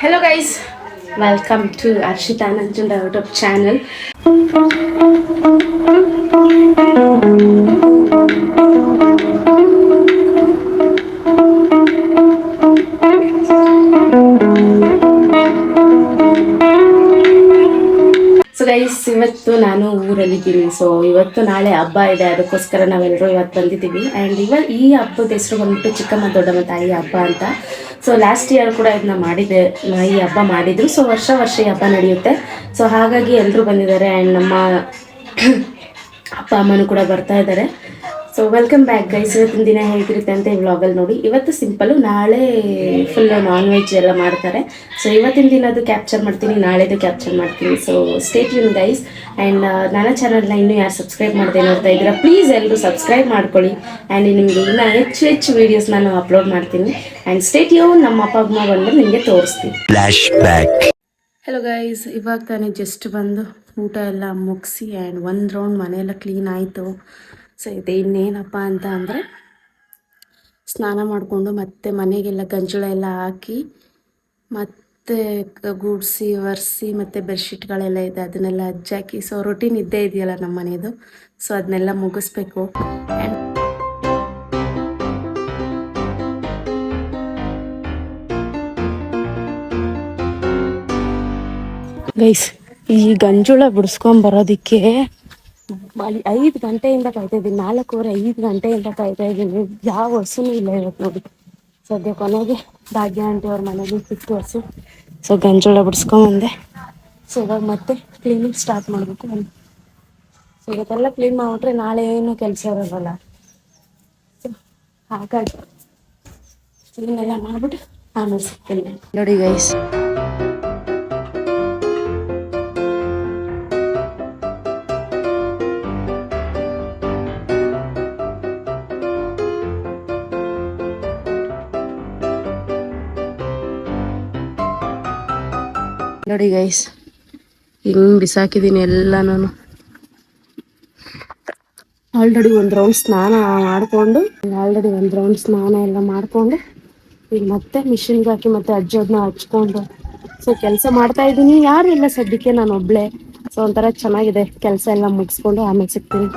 Hello guys, welcome to Arshita Nanjunda YouTube channel. So guys, ಇವತ್ತು ನಾನು ಊರಲ್ಲಿದ್ದೀನಿ. So ಇವತ್ತು ನಾಳೆ ಹಬ್ಬ ಇದೆ, ಅದಕ್ಕೋಸ್ಕರ ನಾವೆಲ್ಲರೂ ಇವತ್ತು ಬಂದಿದ್ದೀವಿ. ಆ್ಯಂಡ್ ಈ ಹಬ್ಬದ ಹೆಸರು ಬಂದ್ಬಿಟ್ಟು ಚಿಕ್ಕಮ್ಮ ದೊಡ್ಡಮ್ಮ ತಾಯಿ ಹಬ್ಬ ಅಂತ. ಸೊ ಲಾಸ್ಟ್ ಇಯರ್ ಕೂಡ ಇದನ್ನ ಮಾಡಿದೆ, ಈ ಹಬ್ಬ ಮಾಡಿದ್ರು. ಸೊ ವರ್ಷ ವರ್ಷ ಈ ಹಬ್ಬ ನಡೆಯುತ್ತೆ. ಸೊ ಹಾಗಾಗಿ ಎಲ್ಲರೂ ಬಂದಿದ್ದಾರೆ. ಆ್ಯಂಡ್ ನಮ್ಮ ಅಪ್ಪ ಅಮ್ಮನೂ ಕೂಡ ಬರ್ತಾ ಇದ್ದಾರೆ. So welcome back guys. ಇವತ್ತಿನ ದಿನ ಹೇಗಿರುತ್ತೆ ಅಂತ ಈ ವ್ಲಾಗಲ್ಲಿ ನೋಡಿ. ಇವತ್ತು ಸಿಂಪಲ್ಲು, ನಾಳೆ ಫುಲ್ ನಾನ್ ವೆಜ್ ಎಲ್ಲ ಮಾಡ್ತಾರೆ. ಸೊ ಇವತ್ತಿನ ದಿನದ್ದು ಕ್ಯಾಪ್ಚರ್ ಮಾಡ್ತೀನಿ, ನಾಳೆದು ಕ್ಯಾಪ್ಚರ್ ಮಾಡ್ತೀನಿ. So stay tune guys. And ನನ್ನ ಚಾನಲ್ನ ಇನ್ನೂ ಯಾರು ಸಬ್ಸ್ಕ್ರೈಬ್ ಮಾಡದೆ ನೋಡ್ತಾ ಇದ್ದೀರಾ, ಪ್ಲೀಸ್ ಎಲ್ಲರೂ ಸಬ್ಸ್ಕ್ರೈಬ್ ಮಾಡ್ಕೊಳ್ಳಿ. ಆ್ಯಂಡ್ ನಿಮಗೆ ಇನ್ನೂ ಹೆಚ್ಚು ವೀಡಿಯೋಸ್ ನಾನು ಅಪ್ಲೋಡ್ ಮಾಡ್ತೀನಿ. And stay tune. ನಮ್ಮ ಅಪ್ಪ ಅಮ್ಮ ಬಂದು ನಿಮಗೆ ತೋರಿಸ್ತೀನಿ. ಹೆಲೋ ಗೈಸ್, ಇವಾಗ ತಾನೇ ಜಸ್ಟ್ ಬಂದು ಊಟ ಎಲ್ಲ ಮುಗಿಸಿ ಆ್ಯಂಡ್ ಒಂದು ರೌಂಡ್ ಮನೆಯೆಲ್ಲ ಕ್ಲೀನ್ ಆಯಿತು. ಸೊ ಇದು ಇನ್ನೇನಪ್ಪ ಅಂತ ಅಂದರೆ, ಸ್ನಾನ ಮಾಡಿಕೊಂಡು ಮತ್ತೆ ಮನೆಗೆಲ್ಲ ಗಂಜಳ ಎಲ್ಲ ಹಾಕಿ ಮತ್ತೆ ಗುಡಿಸಿ ಒರೆಸಿ ಮತ್ತು ಬೆಡ್ಶೀಟ್ಗಳೆಲ್ಲ ಇದೆ ಅದನ್ನೆಲ್ಲ ಹಜ್ಜಾಕಿ. ಸೊ ರೊಟೀನ್ ಇದ್ದೇ ಇದೆಯಲ್ಲ ನಮ್ಮ ಮನೆಯದು. ಸೊ ಅದನ್ನೆಲ್ಲ ಮುಗಿಸ್ಬೇಕು. ಆ್ಯಂಡ್ ಗೈಸ್, ಈ ಗಂಜುಳ ಬಿಡಿಸ್ಕೊಂಬರೋದಕ್ಕೆ 5 ಗಂಟೆಯಿಂದ ಕಾಯ್ತಾ ಇದ್ದೀನಿ. 4:15 ಗಂಟೆಯಿಂದ ಕಾಯ್ತಾ ಇದ್ದೀನಿ. ಯಾವ ಹಸುನೂ ಇಲ್ಲ ಇವತ್ತು ನೋಡಿ. ಸದ್ಯ ಕೊನೆಗೆ ಭಾಗ್ಯ ಆಂಟಿ ಅವ್ರ ಮನೆಗೆ ಸಿಕ್ತು ಹಸು. ಸೊ ಗಂಜೋಳ ಬಿಡಿಸ್ಕೊಂಬಂದೆ. ಸೊ ಇವಾಗ ಮತ್ತೆ ಕ್ಲೀನಿಂಗ್ ಸ್ಟಾರ್ಟ್ ಮಾಡಬೇಕು. ಸೊ ಇವತ್ತೆಲ್ಲ ಕ್ಲೀನ್ ಮಾಡಿಬಿಟ್ರೆ ನಾಳೆ ಏನು ಕೆಲಸ ಇರೋಲ್ಲ. ಸೊ ಹಾಗಾಗಿ ಕ್ಲೀನೆಲ್ಲ ಮಾಡಿಬಿಟ್ಟು ಆಮೇಲೆ ಸಿಗ್ತೀನಿ ನೋಡಿ ಗೈಸ್. ನೋಡಿ ಗೈಸ್, ಹಿಂಗೆ ಬಿಸಾಕಿದ್ದೀನಿ ಎಲ್ಲನೂ. ಆಲ್ರೆಡಿ ಒಂದು ರೌಂಡ್ ಸ್ನಾನ ಎಲ್ಲ ಮಾಡಿಕೊಂಡು ಈಗ ಮತ್ತೆ ಮಿಷಿನ್ಗೆ ಹಾಕಿ ಮತ್ತೆ ಅಜ್ಜೋದನ್ನ ಹಚ್ಕೊಂಡು ಸೊ ಕೆಲಸ ಮಾಡ್ತಾ ಇದ್ದೀನಿ. ಯಾರು ಇಲ್ಲ ಸದ್ಯಕ್ಕೆ, ನಾನು ಒಬ್ಳೆ. ಸೊ ಒಂಥರ ಚೆನ್ನಾಗಿದೆ. ಕೆಲಸ ಎಲ್ಲ ಮುಗಿಸ್ಕೊಂಡು ಆಮೇಲೆ ಸಿಗ್ತೀನಿ.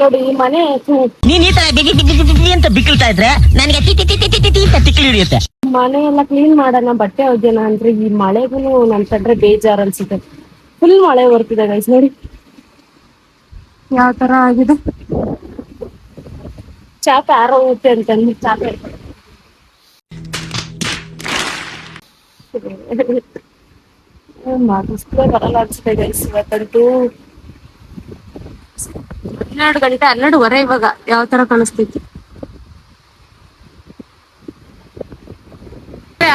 ನೋಡಿ ಈ ಮನೆ ನೀನ್ ಈ ತರ ಬಿಗಿ ಅಂತ ಬಿಕ್ಕಳ್ತಾ ಇದ್ರೆ ನನಗೆ ತಿಕ್ಲಿ ಹಿಡಿಯುತ್ತೆ. ಮನೆ ಎಲ್ಲ ಕ್ಲೀನ್ ಮಾಡೋಣ, ಬಟ್ಟೆ ಒಗ್ಯೋಣ ಅಂದ್ರೆ ಈ ಮಳೆಗೂ ನನ್ ಕಂಡ್ರೆ ಬೇಜಾರು ಅನ್ಸುತ್ತೆ. ಫುಲ್ ಮಳೆ ಬರ್ತಿದೆ ಗೈಸ್, ನೋಡಿ ಯಾವ ತರ ಆಗಿದೆ. ಚಾಪೆ ಯಾರೋ ಹೋಗುತ್ತೆ ಅಂತಂದು ಚಾಪೆ ಮಾತಾಡ್ಸ್ಲೇ ಬರಲ್ಲ ಅನ್ಸುತ್ತೆ ಗೈಸ್. ಇವತ್ತಂತೂ 12 ಗಂಟೆ 12:15 ಇವಾಗ ಯಾವ ತರ ಕಾಣಿಸ್ತೈತಿ.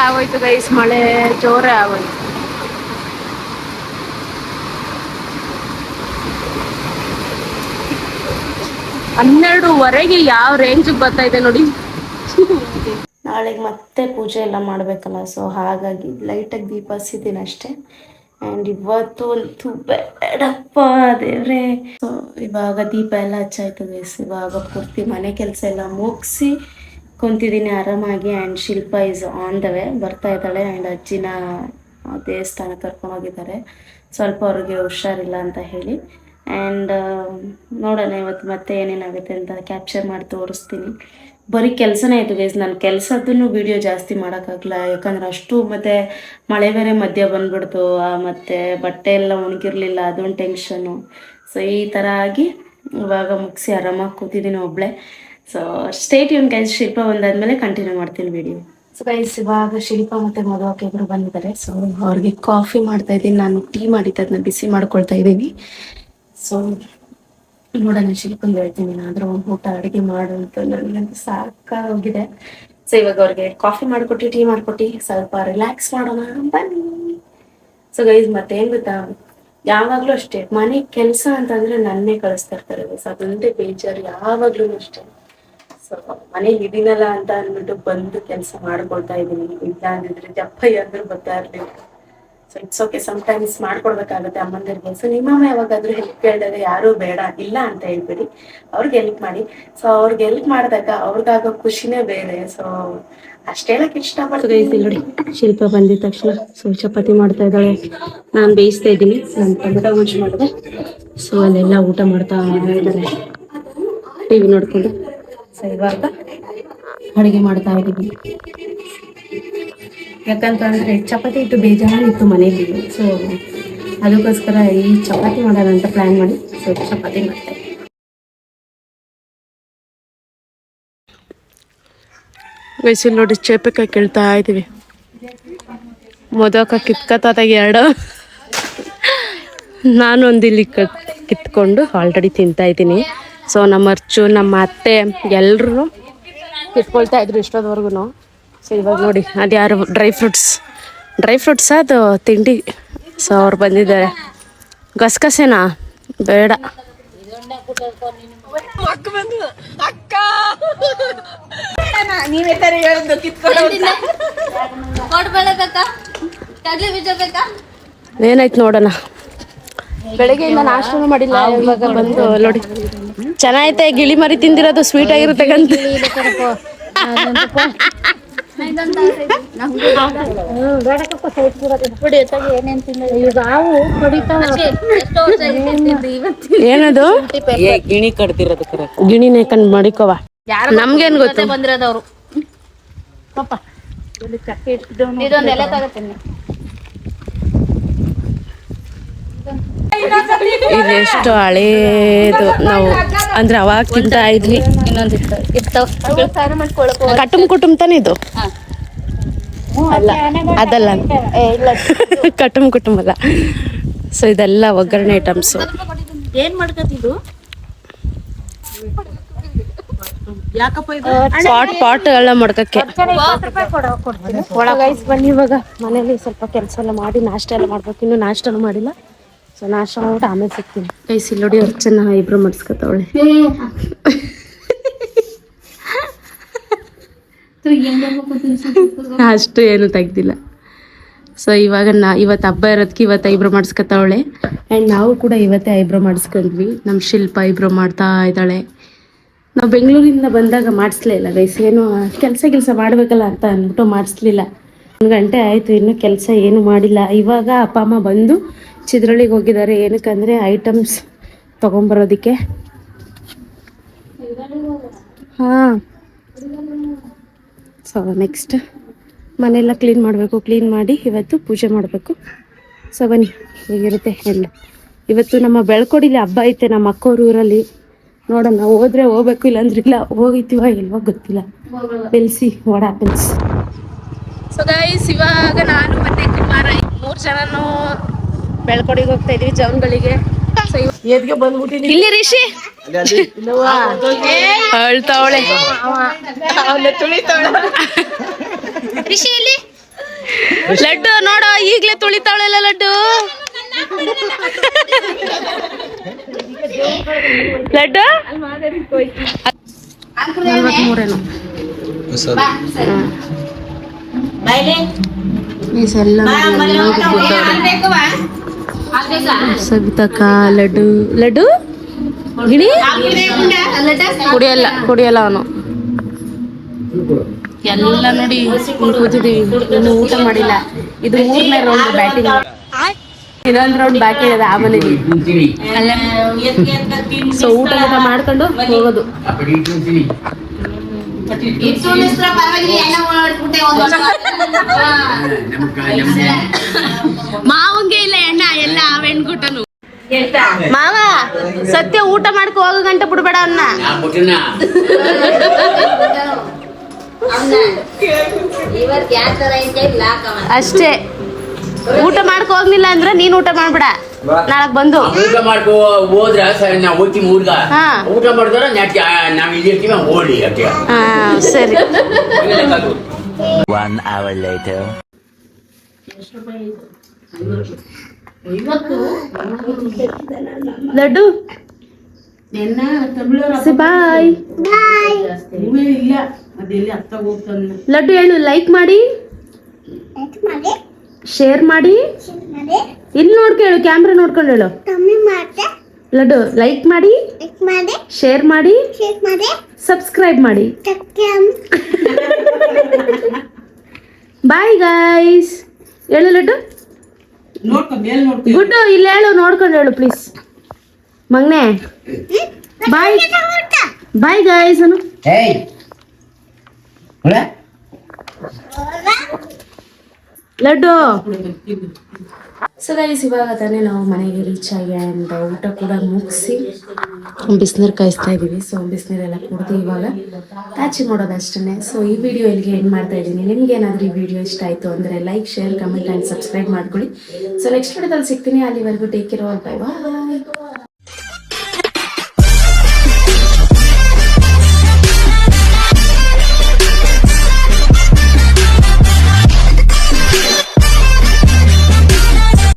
ಆಗೋಯ್ತು ಗೈಸ್, ಮಳೆ ಜೋರೇ ಆಗೋಯ್ತು. ಹನ್ನೆರಡುವರೆಗೆ ಯಾವ ರೇಂಜಿಗೆ ಬರ್ತಾ ಇದೆ ನೋಡಿ. ನಾಳೆಗೆ ಮತ್ತೆ ಪೂಜೆ ಎಲ್ಲ ಮಾಡಬೇಕಲ್ಲ. ಸೊ ಹಾಗಾಗಿ ಲೈಟಾಗಿ ದೀಪ ಹಚ್ಚಿದ್ದೀನಿ ಅಷ್ಟೇ. ಆ್ಯಂಡ್ ಇವತ್ತು ಅಂತೂ ಬೇಡಪ್ಪ ದೇವ್ರೆ. ಸೊ ಇವಾಗ ದೀಪ ಎಲ್ಲ ಹಚ್ಚಾಯ್ತು ಗೈಸ್. ಇವಾಗ ಪೂರ್ತಿ ಮನೆ ಕೆಲಸ ಎಲ್ಲ ಮುಗಿಸಿ ಕುಂತಿದ್ದೀನಿ ಆರಾಮಾಗಿ. And Shilpa is on the way, ಬರ್ತಾ ಇದ್ದಾಳೆ. ಆ್ಯಂಡ್ ಅಜ್ಜಿನ ದೇವಸ್ಥಾನ ಕರ್ಕೊಂಡೋಗಿದ್ದಾರೆ, ಸ್ವಲ್ಪ ಅವ್ರಿಗೆ ಹುಷಾರಿಲ್ಲ ಅಂತ ಹೇಳಿ. ಆ್ಯಂಡ್ ನೋಡೋಣ ಇವತ್ತು ಮತ್ತೆ ಏನೇನಾಗುತ್ತೆ ಅಂತ ಕ್ಯಾಪ್ಚರ್ ಮಾಡಿ ತೋರಿಸ್ತೀನಿ. ಬರೀ ಕೆಲಸನೇ ಆಯಿತು ಗೈಸ್. ನಾನು ಕೆಲಸದನ್ನು ವೀಡಿಯೋ ಜಾಸ್ತಿ ಮಾಡೋಕ್ಕಾಗಲ್ಲ, ಯಾಕಂದ್ರೆ ಅಷ್ಟು ಮತ್ತು ಮಳೆ ಬೇರೆ ಮಧ್ಯ ಬಂದ್ಬಿಡ್ತು. ಮತ್ತು ಬಟ್ಟೆ ಎಲ್ಲ ಒಣಗಿರಲಿಲ್ಲ, ಅದೊಂದು ಟೆನ್ಷನು. ಸೊ ಈ ಥರ ಆಗಿ ಇವಾಗ ಮುಗಿಸಿ ಆರಾಮಾಗಿ ಕೂತಿದ್ದೀನಿ ಒಬ್ಬಳೆ. So stay tune guys. Shilpa ಬಂದಾದ್ಮೇಲೆ ಕಂಟಿನ್ಯೂ ಮಾಡ್ತೀನಿ ವಿಡಿಯೋ. ಸೊ ಗೈಸ್, ಇವಾಗ ಶಿಲ್ಪ ಮತ್ತು ಮಧುವಕ್ಕೆ ಇಬ್ಬರು ಬಂದಿದ್ದಾರೆ. ಸೊ ಅವ್ರಿಗೆ ಕಾಫಿ ಮಾಡ್ತಾ ಇದ್ದೀನಿ, ನಾನು ಟೀ ಮಾಡಿದ್ದೆ ಅದನ್ನ ಬಿಸಿ ಮಾಡ್ಕೊಳ್ತಾ ಇದ್ದೀನಿ. ಸೊ ನೋಡೋಣ, ಶಿಲ್ಪಂದು ಹೇಳ್ತೀನಿ ಏನಾದರೂ ಊಟ ಅಡುಗೆ ಮಾಡು ಅಂತ. ನನಗಂತೂ ಸಾಕಾಗೋಗಿದೆ. ಸೊ ಇವಾಗ ಅವ್ರಿಗೆ ಕಾಫಿ ಮಾಡಿಕೊಟ್ಟು ಟೀ ಮಾಡಿಕೊಟ್ಟು ಸ್ವಲ್ಪ ರಿಲ್ಯಾಕ್ಸ್ ಮಾಡೋಣ ಬನ್ನಿ. ಸೊ ಗೈಸ್ ಮತ್ತೇನ್ ಗೊತ್ತಾ, ಯಾವಾಗ್ಲೂ ಅಷ್ಟೇ ಮನೆ ಕೆಲಸ ಅಂತಂದ್ರೆ ನನ್ನೇ ಕಳಿಸ್ತಾ ಇರ್ತಾರೆ ಗೈಸ್, ಅದೊಂದೇ ಬೇಜಾರು ಯಾವಾಗ್ಲೂ ಅಷ್ಟೇ. ಸೊ ಮನೇಲಿ ಇದೀನಲ್ಲ ಅಂತ ಅಂದ್ಬಿಟ್ಟು ಬಂದು ಕೆಲಸ ಮಾಡ್ಕೊಳ್ತಾ ಇದೀನಿ, ಇಲ್ಲ ಅಂದಿದ್ರೆ ಜಪ್ಪಯ್ಯ ಅಂದ್ರೂ ಬರ್ತಾ ಇರ್ಲಿಲ್ಲ. ಸೊ ಇಟ್ಸ್ ಓಕೆ, ಸಮ್ಟೈಮ್ಸ್ ಮಾಡ್ಕೊಡ್ಬೇಕಾಗುತ್ತೆ ಅಮ್ಮಂದಿರಿಗೆ. ಸೊ ನಿಮ್ಮಮ್ಮ ಯಾವಾಗಾದ್ರೂ ಹೆಲ್ಪ್ ಕೇಳಿದಾಗ ಯಾರು ಬೇಡ ಇಲ್ಲ ಅಂತ ಹೇಳ್ಬಿಡಿ, ಅವ್ರಿಗೆ ಹೆಲ್ಪ್ ಮಾಡಿ. ಸೊ ಅವ್ರಿಗೆ ಹೆಲ್ಪ್ ಮಾಡಿದಾಗ ಅವ್ರಿಗಾಗೋ ಖುಷಿನೇ ಬೇರೆ. ಸೊ ಅಷ್ಟೇ ಹೇಳಕ್ ಇಷ್ಟಪಡ್ತೀನಿ. ನೋಡಿ ಶಿಲ್ಪ ಬಂದಿದ ತಕ್ಷಣ ಸೊ ಚಪಾತಿ ಮಾಡ್ತಾ ಇದ್ದಾಳೆ, ನಾನು ಬೇಯಿಸ್ತಾ ಇದ್ದೀನಿ, ನಾನು ಟೊಮೆಟೊ ಮ್ಯಾಶ್ ಮಾಡಿದೆ. ಸೊ ಅಲ್ಲೆಲ್ಲ ಊಟ ಮಾಡ್ತಾ ಇದ್ದಾರೆ ಟಿವಿ ನೋಡ್ಕೊಂಡು. ಸೊ ಇವಾಗ ಅಡುಗೆ ಮಾಡ್ತಾ ಇದ್ದೀವಿ, ಯಾಕಂತಂದ್ರೆ ಚಪಾತಿ ಇಟ್ಟು ಬೇಜಾರಿತ್ತು ಮನೇಲಿ. ಸೊ ಅದಕ್ಕೋಸ್ಕರ ಈ ಚಪಾತಿ ಮಾಡೋಣ ಅಂತ ಪ್ಲಾನ್ ಮಾಡಿ ಸೊ ಚಪಾತಿ ಮಾಡ್ತಾ ಇದ್ದೀವಿ. ವಯಸ್ಸಲ್ಲಿ ನೋಡಿ ಚೇಪಕಾಯಿ ಕೇಳ್ತಾ ಇದ್ದೀವಿ, ಮೊದಕ ಕಿತ್ಕತ್ತಾಗ ಎರಡು, ನಾನೊಂದು ಇಲ್ಲಿ ಕಿತ್ಕೊಂಡು ಆಲ್ರೆಡಿ ತಿಂತಾ ಇದ್ದೀನಿ. ಸೊ ನಮ್ಮ ಅರ್ಚು ನಮ್ಮ ಅತ್ತೆ ಎಲ್ಲರೂ ಕಿತ್ಕೊಳ್ತಾ ಇದ್ರು ಇಷ್ಟೊದವರೆಗೂ. ಸೊ ಇವಾಗ ನೋಡಿ ಅದು ಯಾರು ಡ್ರೈ ಫ್ರೂಟ್ಸ್ ಅದು ತಿಂಡಿ. ಸೊ ಅವ್ರು ಬಂದಿದ್ದಾರೆ. ಗಸಗಸೆನಾ ಬೇಡ, ಏನಾಯ್ತು ನೋಡೋಣ. ಬೆಳಗ್ಗೆಯಿಂದ ನಾಷ್ಟನೂ ಮಾಡಿಲ್ಲ, ಇವಾಗ ಬಂದು ನೋಡಿ ಚೆನ್ನಾಗೈತೆ. ಗಿಳಿ ಮರಿ ತಿಂದಿರೋದು ಸ್ವೀಟ್ ಆಗಿರುತ್ತೆ ಕಂತ. ಏನದು ಗಿಣಿ ಕಟ್ತಿರೋದು, ಗಿಣಿನೇ ಕಂಡು ಮಾಡಿಕೋವ, ನಮ್ಗೇನ್ ಗೊತ್ತು. ಬಂದಿರೋದವ್ರು ಇದೆಷ್ಟು ಹಳೇದು, ನಾವು ಅಂದ್ರೆ ಅವಾಗ ತಿಂತಾ ಇದ್ವಿ. ಕುಟುಂಬ ತಾನೇ ಇದು, ಅಲ್ಲ ಅದಲ್ಲ ಕುಟುಂಬ ಅಲ್ಲ. ಸೊ ಇದೆಲ್ಲ ಒಗ್ಗರಣೆ ಐಟಮ್ಸ್. ಏನ್ ಮಾಡ್ಕತ್ತಿದ್ದು ಪಾಟ್ ಎಲ್ಲ ಮಡ್ಕಕ್ಕೆ. ಗೈಸ್ ಬನ್ನಿ, ಇವಾಗ ಮನೇಲಿ ಸ್ವಲ್ಪ ಕೆಲಸ ಎಲ್ಲ ಮಾಡಿ ನಾಷ್ಟ ಎಲ್ಲ ಮಾಡ್ಬೇಕು. ಇನ್ನು ನಾಷ್ಟನೂ ಮಾಡಿಲ್ಲ. ಸೊ ನಾಷ್ಟ ಮಾಡ್ಬಿಟ್ಟು ಆಮೇಲೆ ಸಿಗ್ತೀನಿ. ಗೈಸ್ ಇಲ್ಲಿ ನೋಡಿ ಅವ್ರು ಚೆನ್ನಾಗಿ ಐಬ್ರೋ ಮಾಡಿಸ್ಕೊತಾವಳೆ. ಅಷ್ಟು ಏನು ತೆಗ್ದಿಲ್ಲ. ಸೊ ಇವಾಗ ಇವತ್ತು ಹಬ್ಬ ಇರೋದಕ್ಕೆ ಇವತ್ತು ಐಬ್ರೋ ಮಾಡಿಸ್ಕೊತಾವಳೆ. ಆ್ಯಂಡ್ ನಾವು ಕೂಡ ಇವತ್ತೇ ಐಬ್ರೋ ಮಾಡಿಸ್ಕೊಂಡ್ವಿ. ನಮ್ಮ ಶಿಲ್ಪ ಐಬ್ರೋ ಮಾಡ್ತಾ ಇದ್ದಾಳೆ. ನಾವು ಬೆಂಗಳೂರಿಂದ ಬಂದಾಗ ಮಾಡಿಸ್ಲೇ ಇಲ್ಲ ಗೈಸ್, ಏನು ಕೆಲಸ ಮಾಡಬೇಕಲ್ಲ ಅಂತ ಅಂದ್ಬಿಟ್ಟು ಮಾಡಿಸ್ಲಿಲ್ಲ. 1 ಗಂಟೆ ಆಯಿತು, ಇನ್ನೂ ಕೆಲಸ ಏನು ಮಾಡಿಲ್ಲ. ಇವಾಗ ಅಪ್ಪ ಅಮ್ಮ ಬಂದು ಚಿತ್ರಳ್ಳಿಗೆ ಹೋಗಿದ್ದಾರೆ. ಏನಕ್ಕಂದರೆ ಐಟಮ್ಸ್ ತೊಗೊಂಬರೋದಕ್ಕೆ. ಹಾಂ, ಸೊ ನೆಕ್ಸ್ಟ್ ಮನೆಯೆಲ್ಲ ಕ್ಲೀನ್ ಮಾಡಬೇಕು. ಕ್ಲೀನ್ ಮಾಡಿ ಇವತ್ತು ಪೂಜೆ ಮಾಡಬೇಕು. ಸೊ ಬನ್ನಿ, ಹೇಗಿರುತ್ತೆ ಎಲ್ಲ. ಇವತ್ತು ನಮ್ಮ ಬೆಳ್ಕೊಡಿಲಿ ಹಬ್ಬ ಐತೆ ನಮ್ಮ ಅಕ್ಕವ್ರ ಊರಲ್ಲಿ. ನೋಡೋಣ, ಹೋದ್ರೆ ಹೋಗ್ಬೇಕು, ಇಲ್ಲಾಂದ್ರೆ ಇಲ್ಲ. ಹೋಗಿತ್ತೀವ ಇಲ್ವಾ ಗೊತ್ತಿಲ್ಲ. ಬೆಲ್ಸಿ ವಾಟ್ ಹ್ಯಾಪನ್ಸ್. ಸೊ ಗೈಸ್ ಇವಾಗ ನಾನು ಮತ್ತೆ ಕುಮಾರ 3 ಜನನು ಬೆಳ್ಕೊಡಿಗೆ ಹೋಗ್ತಾ ಇದೀವಿ, ಜವನ್ಗಳಿಗೆ. ಇಲ್ಲಿ ರಿಷಿ ಅಳ್ತಾವಳೆ. ರಿಷಿಯಲ್ಲಿ ಲಡ್ಡು ನೋಡ, ಈಗ್ಲೇ ತುಳಿತಾವಳೆಲ್ಲ ಲಡ್ಡು. ಲಡ್ಡು 43 ಸವಿತಕ್ಕ ಲಡ್ಡು ಗಿಣಿ ಕುಡಿಯಲ್ಲ ಅವನು. ಎಲ್ಲ ನೋಡಿ ಕೂತಿದೀವಿ, ಇನ್ನು ಊಟ ಮಾಡಿಲ್ಲ. ಇದು 3ನೇ ರೌಂಡ್ ಬ್ಯಾಟಿಂಗ್, ಇನ್ನೊಂದು ರೌಂಡ್ ಬಾಕಿ ಇದೆ ಆ ಮನೇಲಿ. ಸೊ ಊಟ ಮಾಡ್ಕೊಂಡು ಹೋಗೋದು. ಮಾವಂಗೆ ಇಲ್ಲ ಎಣ್ಣ, ಎಲ್ಲ ಹೆಣ್ಗುಟನು. ಮಾವ ಸತ್ಯ ಊಟ ಮಾಡ್ಕೊ, ಹೋಗೋ ಗಂಟೆ ಬಿಡ್ಬೇಡ ಅವನ್ನ. ಅಷ್ಟೇ, ಊಟ ಮಾಡ್ಕೊ ಹೋಗ್ಲಿಲ್ಲ ಅಂದ್ರೆ ನೀನ್ ಊಟ ಮಾಡ್ಬೇಡ. ನಾಳಕ್ ಬಂದು ಊಟ ಮಾಡ್ಕೋ ಹೋದ್ರ ನಾವು ಹೋಗ್ತೀವಿ ಊರ್ಗ. ಊಟ ಮಾಡಿದ್ರೆ ನಾವ್ ಇಲ್ಲಿರ್ತೀವಿ, ಓಡಿ ಅಷ್ಟೇ. ಸರಿ. 1 hour later. ಇವತ್ತು ಲಡ್ಡು ಬಾಯ್ ಇಲ್ಲ ಅದೆಲ್ಲಿ ಅತ್ತ ಹೋಗ್ತಾನೆ. ಲಡ್ಡು ಹೇಳು, ಲೈಕ್ ಮಾಡಿ, ಶೇರ್ ಮಾಡಿ. ಇಲ್ಲಿ ನೋಡ್ಕೊ ಹೇಳು, ಕ್ಯಾಮ್ರಾ ನೋಡ್ಕೊಂಡು ಹೇಳು. ಲಡ್ಡು ಲೈಕ್ ಮಾಡಿ, ಶೇರ್ ಮಾಡಿ, ಸಬ್ಸ್ಕ್ರೈಬ್ ಮಾಡಿ. ಬಾಯ್ ಗೈಸ್ ಹೇಳು ಲಡ್ಡು. ಗುಡ್ಡು ಇಲ್ಲಿ ಹೇಳು, ನೋಡ್ಕೊಂಡು ಹೇಳು ಪ್ಲೀಸ್. ಮಗ್ನೆ bye bye guys Anu. Laddu so guys ಇವಾಗ ತಾನೇ ನಾವು ಮನೆಗೆ ರೀಚ್ ಆಗಿ ಆ್ಯಂಡ್ ಊಟ ಕೂಡ ಮುಗಿಸಿ ಬಿಸಿನೀರು ಕಾಯಿಸ್ತಾ ಇದ್ದೀವಿ. ಸೊ ಬಿಸಿನೀರೆಲ್ಲ ಕುಡಿದು ಇವಾಗ ಆಚೆ ಮಾಡೋದಷ್ಟೇ. ಸೊ ಈ ವಿಡಿಯೋ ಇಲ್ಲಿಗೆ ಎಂಡ್ ಮಾಡ್ತಾ ಇದ್ದೀನಿ. ನಿಮ್ಗೆ ಏನಾದರೂ ಈ ವಿಡಿಯೋ ಇಷ್ಟ ಆಯಿತು ಅಂದರೆ like, share, comment and subscribe ಮಾಡ್ಕೊಳ್ಳಿ. ಸೊ ನೆಕ್ಸ್ಟ್ ವಿಡಿಯೋದಲ್ಲಿ ಸಿಗ್ತೀನಿ. ಅಲ್ಲಿವರೆಗೂ ಟೇಕ್ ಕೇರ್, ಬೈ ಬಾಯ್.